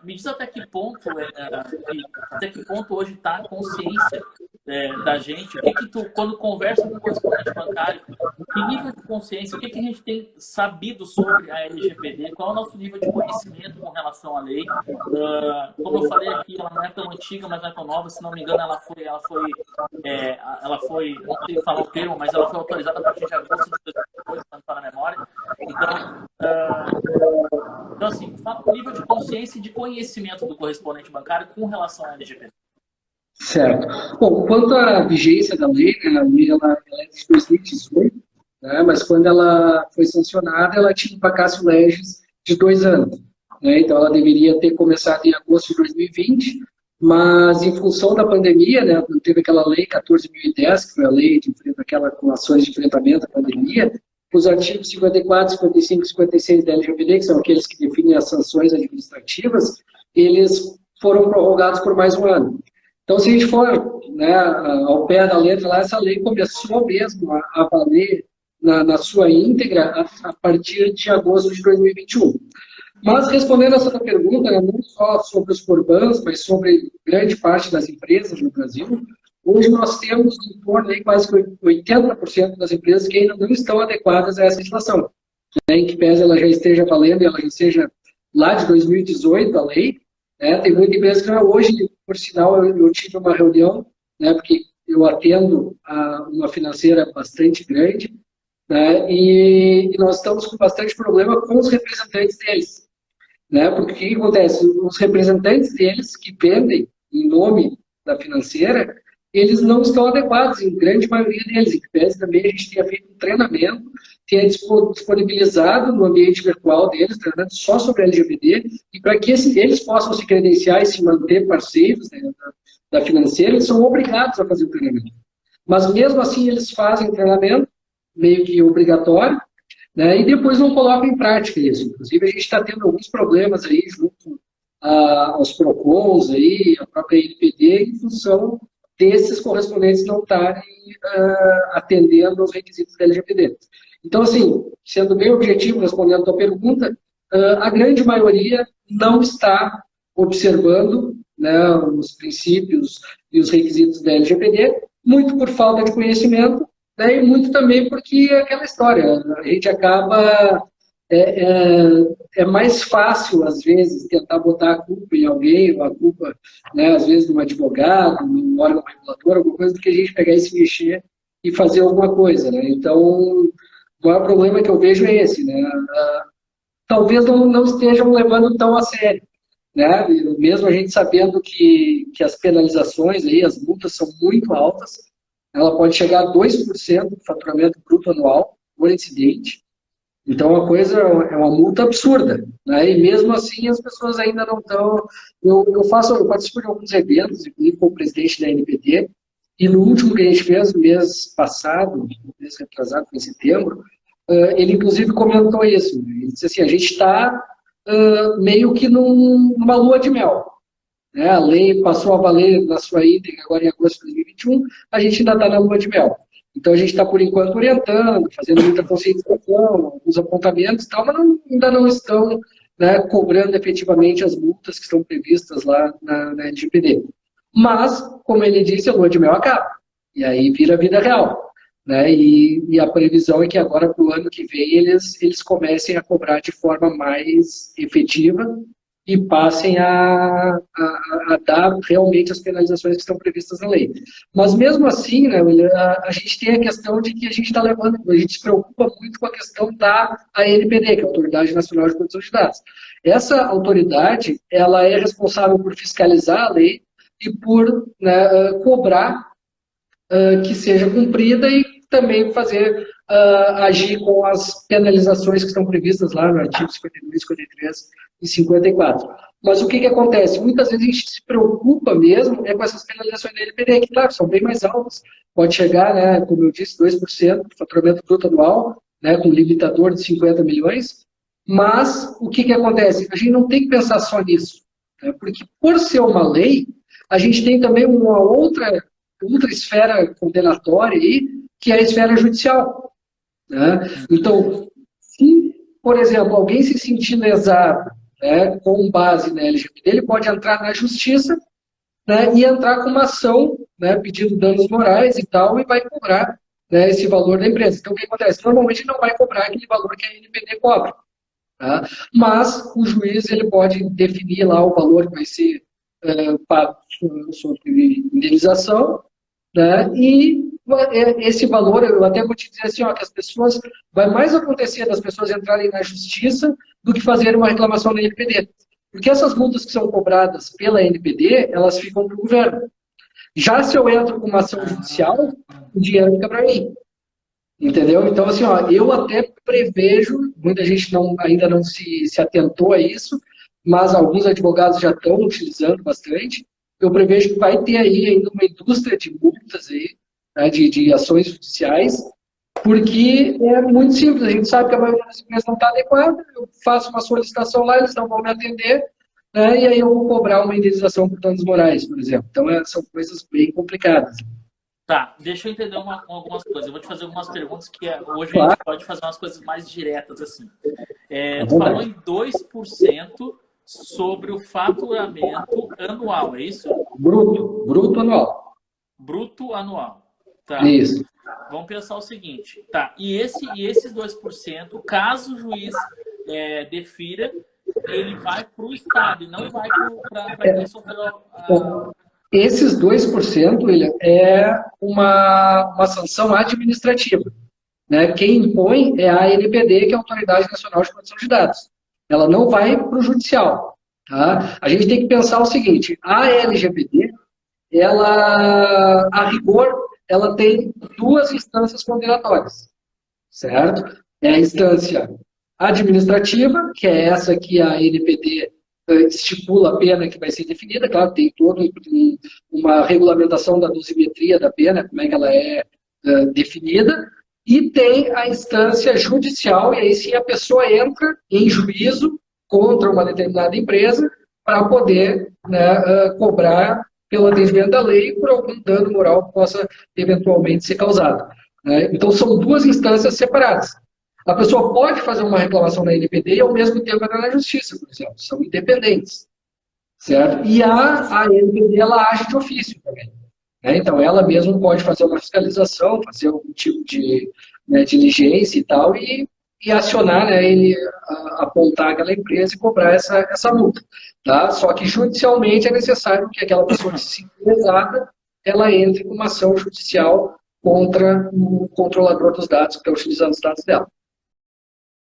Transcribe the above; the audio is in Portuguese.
me diz até que ponto, até que ponto hoje está a consciência da gente, o que que tu, quando conversa com o correspondente bancário, que nível de consciência, o que que a gente tem sabido sobre a LGPD, qual é o nosso nível de conhecimento com relação à lei? Como eu falei aqui, ela não é tão antiga, mas não é tão nova, se não me engano, ela foi, não sei falar o termo, mas ela foi autorizada a partir de agosto de 2008, se não está na memória. Então, assim, fala o nível de consciência e de conhecimento do correspondente bancário com relação à LGPD. Certo. Bom, quanto à vigência da lei, né, a lei ela é de 2018, né, mas quando ela foi sancionada, ela tinha um vacatio legis de 2 anos. Né, então, ela deveria ter começado em agosto de 2020, mas em função da pandemia, né, teve aquela lei 14.010, que foi a lei com ações de enfrentamento à pandemia, os artigos 54, 55 e 56 da LGPD, que são aqueles que definem as sanções administrativas, eles foram prorrogados por mais um ano. Então, se a gente for, né, ao pé da letra lá, essa lei começou mesmo a valer na sua íntegra a partir de agosto de 2021. Mas, respondendo a sua pergunta, né, não só sobre os Corbans, mas sobre grande parte das empresas no Brasil, hoje nós temos em torno de quase 80% das empresas que ainda não estão adequadas a essa legislação. Né, em que pese ela já esteja valendo, ela já seja lá de 2018, a lei, né, tem muita empresa que hoje, por sinal, eu tive uma reunião, né, porque eu atendo a uma financeira bastante grande, né, e nós estamos com bastante problema com os representantes deles. Né, porque o que acontece? Os representantes deles que vendem em nome da financeira, eles não estão adequados, em grande maioria deles. Em que também a gente tenha feito um treinamento, tenha disponibilizado no ambiente virtual deles, treinamento só sobre LGBT, e para que eles possam se credenciar e se manter parceiros, né, da financeira, eles são obrigados a fazer o treinamento. Mas mesmo assim eles fazem treinamento, meio que obrigatório, né, e depois não colocam em prática isso. Inclusive a gente está tendo alguns problemas aí junto aos PROCONs, aí, a própria NPD, em função desses correspondentes não estarem atendendo aos requisitos da LGPD. Então, assim, sendo bem objetivo, respondendo a tua pergunta, a grande maioria não está observando, né, os princípios e os requisitos da LGPD, muito por falta de conhecimento, né, e muito também porque é aquela história, a gente acaba... É mais fácil, às vezes, tentar botar a culpa em alguém, ou a culpa, né, às vezes, de um advogado, de um órgão regulador, alguma coisa, do que a gente pegar e se mexer e fazer alguma coisa. Né? Então, o maior problema que eu vejo é esse. Né? Talvez não estejam levando tão a sério. Né? Mesmo a gente sabendo que as penalizações, aí, as multas são muito altas, ela pode chegar a 2% do faturamento bruto anual por incidente. Então, é uma multa absurda, né? E mesmo assim as pessoas ainda não estão... Eu participo de alguns eventos, inclusive com o presidente da NPD, e no último que a gente fez, no mês passado, mês retrasado, em setembro, ele inclusive comentou isso. Ele disse assim, a gente está meio que numa lua de mel. Né? A lei passou a valer na sua íntegra agora em agosto de 2021, a gente ainda está na lua de mel. Então, a gente está, por enquanto, orientando, fazendo muita conscientização, alguns apontamentos e tal, mas ainda não estão, né, cobrando efetivamente as multas que estão previstas lá na LGPD. Mas, como ele disse, a lua de mel acaba. E aí vira vida real. Né? E a previsão é que agora, para o ano que vem, eles comecem a cobrar de forma mais efetiva e passem a dar realmente as penalizações que estão previstas na lei. Mas mesmo assim, né, a gente tem a questão de que a gente está levando, a gente se preocupa muito com a questão da ANPD, que é a Autoridade Nacional de Proteção de Dados. Essa autoridade, ela é responsável por fiscalizar a lei e por, né, cobrar que seja cumprida e também fazer agir com as penalizações que estão previstas lá no artigo 52, 53 e 54. Mas o que acontece? Muitas vezes a gente se preocupa mesmo com essas penalizações da LPD, que, claro, são bem mais altas. Pode chegar, né, como eu disse, 2% do faturamento bruto anual, né, com limitador de 50 milhões. Mas o que acontece? A gente não tem que pensar só nisso. Né, porque, por ser uma lei, a gente tem também uma outra esfera condenatória aí, que é a esfera judicial. Né? Então, se, por exemplo, alguém se sentir lesado né, com base na LGPD, ele pode entrar na justiça, né, e entrar com uma ação, né, pedindo danos morais e tal, e vai cobrar, né, esse valor da empresa. Então, o que acontece? Normalmente não vai cobrar aquele valor que a NPD cobra. Tá? Mas o juiz ele pode definir lá o valor que vai ser pago sobre indenização, né? E esse valor, eu até vou te dizer assim, ó, que as pessoas, vai mais acontecer das pessoas entrarem na justiça do que fazer uma reclamação na NPD. Porque essas multas que são cobradas pela NPD, elas ficam para o governo. Já se eu entro com uma ação judicial, o dinheiro fica para mim. Entendeu? Então, assim, ó, eu até prevejo, muita gente ainda não se atentou a isso, mas alguns advogados já estão utilizando bastante. Eu prevejo que vai ter aí ainda uma indústria de multas aí, né, de ações judiciais, porque é muito simples. A gente sabe que a maioria das empresas não está adequada, eu faço uma solicitação lá, eles não vão me atender, né, e aí eu vou cobrar uma indenização por danos morais, por exemplo. Então, são coisas bem complicadas. Tá, deixa eu entender algumas coisas. Eu vou te fazer algumas perguntas que hoje a Claro. gente pode fazer umas coisas mais diretas assim. Tu falou em 2% sobre o faturamento anual, é isso? Bruto anual. Bruto anual. Tá. Isso. Vamos pensar o seguinte, tá? E esses 2%, caso o juiz defira, ele vai para o Estado e não vai para quem sofreu Esses 2% ele é uma sanção administrativa. Né? Quem impõe é a ANPD, que é a Autoridade Nacional de Proteção de Dados. Ela não vai para o judicial. Tá? A gente tem que pensar o seguinte, a LGPD, ela, a rigor, ela tem duas instâncias condenatórias, certo? É a instância administrativa, que é essa que a ANPD estipula a pena que vai ser definida, claro, tem toda uma regulamentação da dosimetria da pena, como é que ela é definida, e tem a instância judicial, e aí sim a pessoa entra em juízo contra uma determinada empresa para poder, né, cobrar pelo atendimento da lei por algum dano moral que possa eventualmente ser causado. Né? Então são duas instâncias separadas. A pessoa pode fazer uma reclamação na NPD e ao mesmo tempo entrar na justiça, por exemplo. São independentes. Certo? E a NPD ela age de ofício também. Né? Então, ela mesma pode fazer uma fiscalização, fazer algum tipo de diligência e tal, e acionar, né, ele, apontar aquela empresa e cobrar essa multa. Tá? Só que judicialmente é necessário que aquela pessoa que se sinta lesada, ela entre com uma ação judicial contra o controlador dos dados que está utilizando os dados dela.